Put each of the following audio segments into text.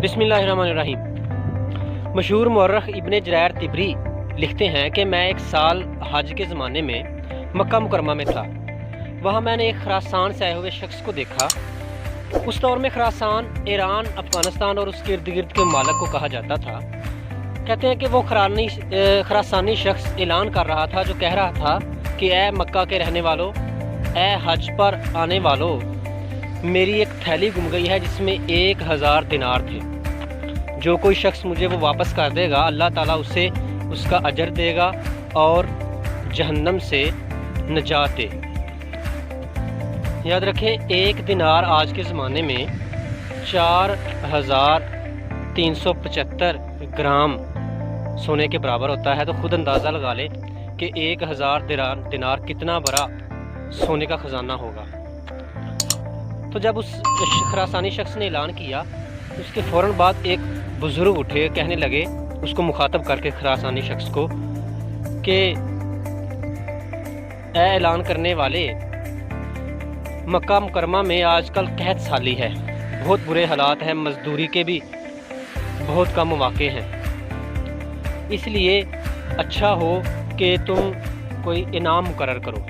बिस्मिल्लाहिर्रहमानिर्रहीम। मशहूर मौर्रख इब्न जरैर तिबरी लिखते हैं कि मैं एक साल हज के ज़माने में मक्का मुकरमा में था। वहाँ मैंने एक खरासान से आए हुए शख्स को देखा। उस दौर में खरासान ईरान, अफ़गानिस्तान और उसके इर्द गिर्द के मालिक को कहा जाता था। कहते हैं कि वो खरासानी शख्स ऐलान कर रहा था, जो कह रहा था कि ए मक्का के रहने वालों, ए हज पर आने वालों, मेरी एक थैली गुम गई है जिसमें 1000 दिनार थे। जो कोई शख्स मुझे वो वापस कर देगा, अल्लाह ताला उसे उसका अजर देगा और जहन्नम से नजात दे। याद रखें, 1 दिनार आज के ज़माने में 4375 ग्राम सोने के बराबर होता है। तो खुद अंदाज़ा लगा लें कि 1000 दिनार कितना बड़ा सोने का ख़जाना होगा। तो जब उस खरासानी शख्स ने ऐलान किया, उसके फ़ौरन बाद एक बुज़ुर्ग उठे, कहने लगे उसको मुखातब करके खरासानी शख्स को कि ऐलान करने वाले, मक्का मुकरमा में आजकल कहत साली है, बहुत बुरे हालात हैं, मजदूरी के भी बहुत कम मौके हैं। इसलिए अच्छा हो कि तुम कोई इनाम मुकर्रर करो,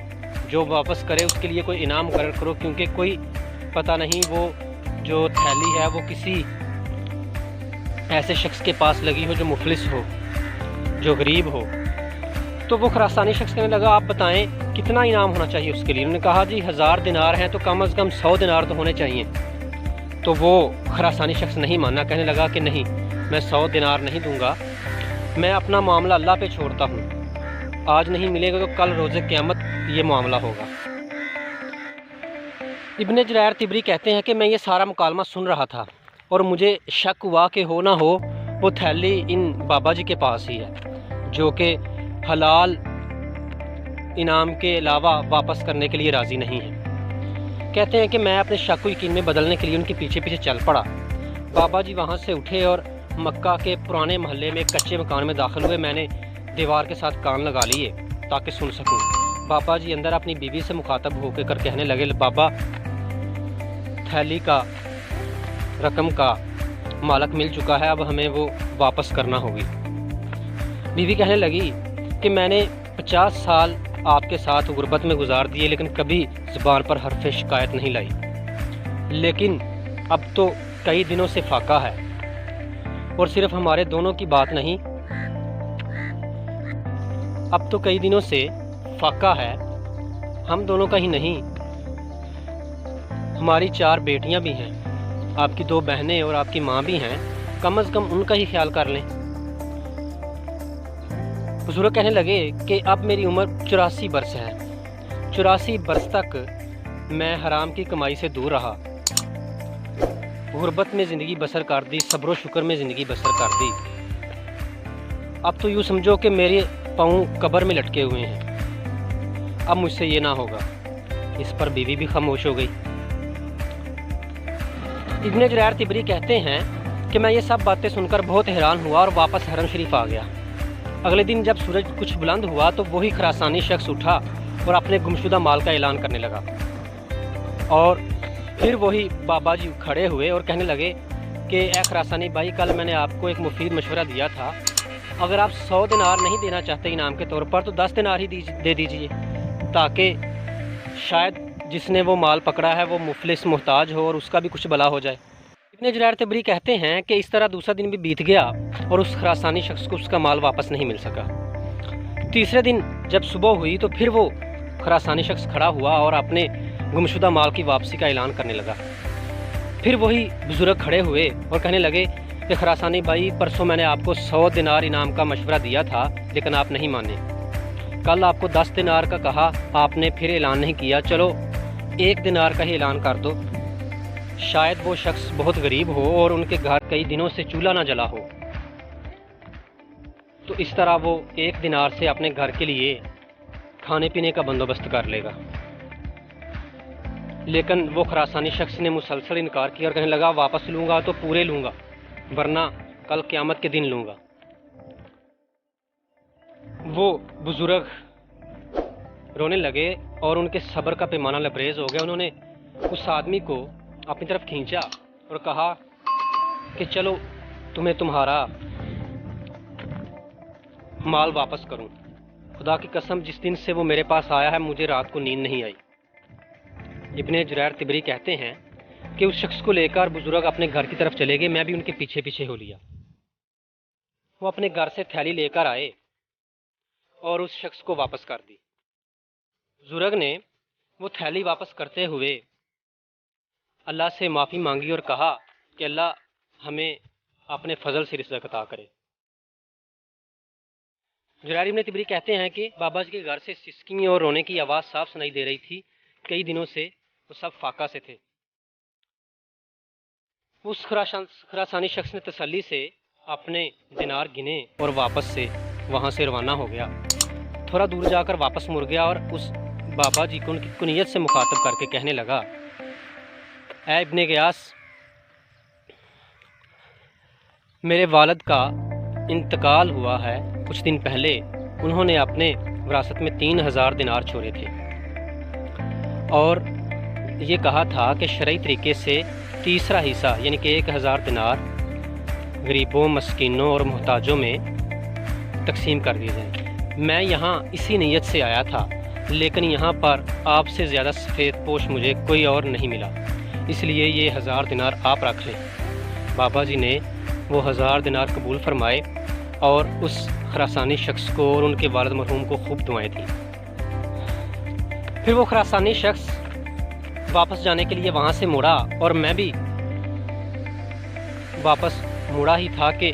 जो वापस करे उसके लिए कोई इनाम मुकर्रर करो, क्योंकि कोई पता नहीं वो जो थैली है वो किसी ऐसे शख्स के पास लगी हो जो मुफलिस हो, जो गरीब हो। तो वो खरासानी शख्स कहने लगा, आप बताएं कितना इनाम होना चाहिए उसके लिए। उन्होंने कहा, जी 1000 दिनार हैं तो कम से कम 100 दिनार तो होने चाहिए। तो वो खरासानी शख्स नहीं माना, कहने लगा कि नहीं, मैं 100 दिनार नहीं दूंगा, मैं अपना मामला अल्लाह पे छोड़ता हूँ, आज नहीं मिलेगा तो कल रोज़े क़यामत ये मामला होगा। इब्न जरैर तिबरी कहते हैं कि मैं ये सारा मुकालमा सुन रहा था और मुझे शक हुआ कि हो ना हो वो थैली इन बाबा जी के पास ही है, जो कि हलाल इनाम के अलावा वापस करने के लिए राज़ी नहीं है। कहते हैं कि मैं अपने शक को यकीन में बदलने के लिए उनके पीछे पीछे चल पड़ा। बाबा जी वहाँ से उठे और मक्का के पुराने महल्ले में एक कच्चे मकान में दाखिल हुए। मैंने दीवार के साथ कान लगा लिए ताकि सुन सकूं। बाबा जी अंदर अपनी बीवी से मुखातब होकर कहने लगे, बाबा थैली का रकम का मालक मिल चुका है, अब हमें वो वापस करना होगी। बीवी कहने लगी कि मैंने 50 साल आपके साथ गुर्बत में गुजार दिए, लेकिन कभी ज़ुबान पर हरफ शिकायत नहीं लाई, लेकिन अब तो कई दिनों से फाका है, और सिर्फ हमारे दोनों की बात नहीं, अब तो कई दिनों से फाका है, हम दोनों का ही नहीं, हमारी 4 बेटियां भी हैं, आपकी 2 बहनें और आपकी माँ भी हैं, कम से कम उनका ही ख्याल कर लें। बुजुर्ग कहने लगे कि अब मेरी उम्र 84 बरस है, 84 बरस तक मैं हराम की कमाई से दूर रहा, गुर्बत में ज़िंदगी बसर कर दी, सब्र शुक्र में ज़िंदगी बसर कर दी। अब तो यूँ समझो कि मेरे पाँव कब्र में लटके हुए हैं, अब मुझसे ये ना होगा। इस पर बीवी भी खामोश हो गई। इब्न जरैर तिबरी कहते हैं कि मैं ये सब बातें सुनकर बहुत हैरान हुआ और वापस हरम शरीफ आ गया। अगले दिन जब सूरज कुछ बुलंद हुआ तो वही खरासानी शख्स उठा और अपने गुमशुदा माल का ऐलान करने लगा, और फिर वही बाबा जी खड़े हुए और कहने लगे कि ए खरासानी भाई, कल मैंने आपको एक मुफीद मशवरा दिया था, अगर आप 100 दिनार नहीं देना चाहते इनाम के तौर पर तो 10 दिनार ही दे दीजिए, ताकि शायद जिसने वो माल पकड़ा है वो मुफलिस मोहताज हो और उसका भी कुछ भला हो जाए। इब्न जरैर तिबरी कहते हैं कि इस तरह दूसरा दिन भी बीत गया और उस खरासानी शख्स को उसका माल वापस नहीं मिल सका। तीसरे दिन जब सुबह हुई तो फिर वो खरासानी शख्स खड़ा हुआ और अपने गुमशुदा माल की वापसी का ऐलान करने लगा। फिर वही बुजुर्ग खड़े हुए और कहने लगे कि खरासानी भाई, परसों मैंने आपको 100 दिनार इनाम का मशवरा दिया था, लेकिन आप नहीं माने। कल आपको 10 दिनार का कहा, आपने फिर ऐलान नहीं किया, चलो 1 दिनार का ही ऐलान कर दो, शायद वो शख्स बहुत गरीब हो और उनके घर कई दिनों से चूल्हा ना जला हो, तो इस तरह वो 1 दिनार से अपने घर के लिए खाने पीने का बंदोबस्त कर लेगा। लेकिन वो खरासानी शख्स ने मुसलसल इनकार किया और कहने लगा, वापस लूँगा तो पूरे लूँगा, वरना कल क़यामत के दिन लूँगा। वो बुजुर्ग रोने लगे और उनके सब्र का पैमाना लबरेज हो गया। उन्होंने उस आदमी को अपनी तरफ खींचा और कहा کہ چلو تمہیں تمہارا مال واپس کروں۔ خدا کی قسم جس دن سے وہ میرے پاس آیا ہے مجھے رات کو نیند نہیں آئی۔ ابن جریر طبری کہتے ہیں کہ اس شخص کو لے کر بزرگ اپنے گھر کی طرف چلے گئے، میں بھی ان کے پیچھے پیچھے ہو لیا۔ وہ اپنے گھر سے تھیلی لے کر آئے اور اس شخص کو واپس کر دی۔ بزرگ نے وہ تھیلی واپس کرتے ہوئے اللہ سے معافی مانگی اور کہا کہ اللہ ہمیں اپنے فضل سے رزق عطا کرے۔ جریر ابن طبری کہتے ہیں کہ بابا جی کے گھر سے سسکی اور رونے کی آواز صاف سنائی دے رہی تھی۔ کئی دنوں سے وہ سب فاقہ سے تھے۔ اس خراسانی شخص نے تسلی سے اپنے دینار گنے اور واپس سے وہاں سے روانہ ہو گیا۔ تھوڑا دور جا کر واپس مڑ گیا اور اس بابا جی کو ان کی کنیت سے مخاطب کر کے کہنے لگا، اے ابن غیاث، میرے والد کا انتقال ہوا ہے کچھ دن پہلے۔ انہوں نے اپنے وراثت میں 3000 دینار چھوڑے تھے اور یہ کہا تھا کہ شرعی طریقے سے تیسرا حصہ یعنی کہ 1000 دینار غریبوں، مسکینوں اور محتاجوں میں تقسیم کر دیے جائیں۔ میں یہاں اسی نیت سے آیا تھا، لیکن یہاں پر آپ سے زیادہ سفید پوش مجھے کوئی اور نہیں ملا، اس لیے یہ 1000 دینار آپ رکھ لیں۔ بابا جی نے وہ 1000 دینار قبول فرمائے اور اس خراسانی شخص کو اور ان کے والد مرحوم کو خوب دعائیں دیں۔ پھر وہ خراسانی شخص واپس جانے کے لیے وہاں سے مڑا اور میں بھی واپس مڑا ہی تھا کہ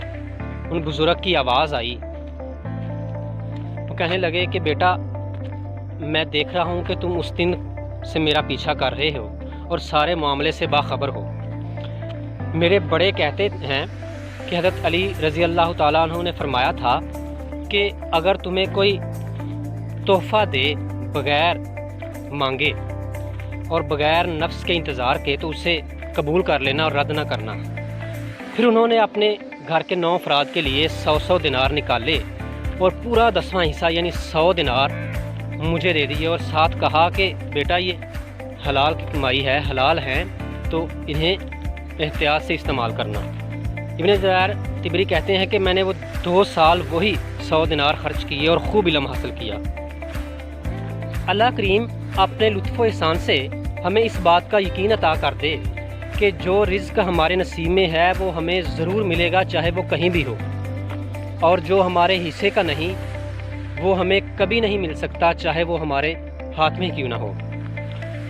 ان بزرگ کی آواز آئی۔ وہ کہنے لگے کہ بیٹا، میں دیکھ رہا ہوں کہ تم اس دن سے میرا پیچھا کر رہے ہو اور سارے معاملے سے باخبر ہو۔ میرے بڑے کہتے ہیں کہ حضرت علی رضی اللہ تعالیٰ عنہ نے فرمایا تھا کہ اگر تمہیں کوئی تحفہ دے بغیر مانگے اور بغیر نفس کے انتظار کے تو اسے قبول کر لینا اور رد نہ کرنا۔ پھر انہوں نے اپنے گھر کے 9 افراد کے لیے 100 دینار نکالے اور پورا 10واں حصہ یعنی 100 دینار مجھے دے دیے اور ساتھ کہا کہ بیٹا یہ حلال کی کمائی ہے، حلال ہیں تو انہیں احتیاط سے استعمال کرنا۔ ابن جریر طبری کہتے ہیں کہ میں نے وہ 2 سال وہی 100 دینار خرچ کیے اور خوب علم حاصل کیا۔ اللہ کریم اپنے لطف و احسان سے ہمیں اس بات کا یقین عطا کر دے کہ جو رزق ہمارے نصیب میں ہے وہ ہمیں ضرور ملے گا، چاہے وہ کہیں بھی ہو، اور جو ہمارے حصے کا نہیں وہ ہمیں کبھی نہیں مل سکتا، چاہے وہ ہمارے ہاتھ میں کیوں نہ ہو۔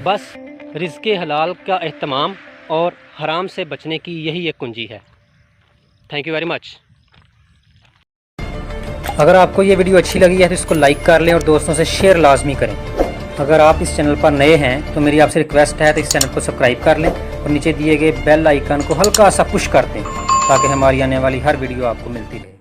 بس رزق حلال کا اہتمام اور حرام سے بچنے کی یہی ایک کنجی ہے۔ Thank you very much. اگر آپ کو یہ ویڈیو اچھی لگی ہے تو اس کو لائک کر لیں اور دوستوں سے شیئر لازمی کریں۔ اگر آپ اس چینل پر نئے ہیں تو میری آپ سے ریکویسٹ ہے تو اس چینل کو سبسکرائب کر لیں اور نیچے دیے گئے بیل آئیکن کو ہلکا سا پش کر دیں تاکہ ہماری آنے والی ہر ویڈیو آپ کو ملتی رہے۔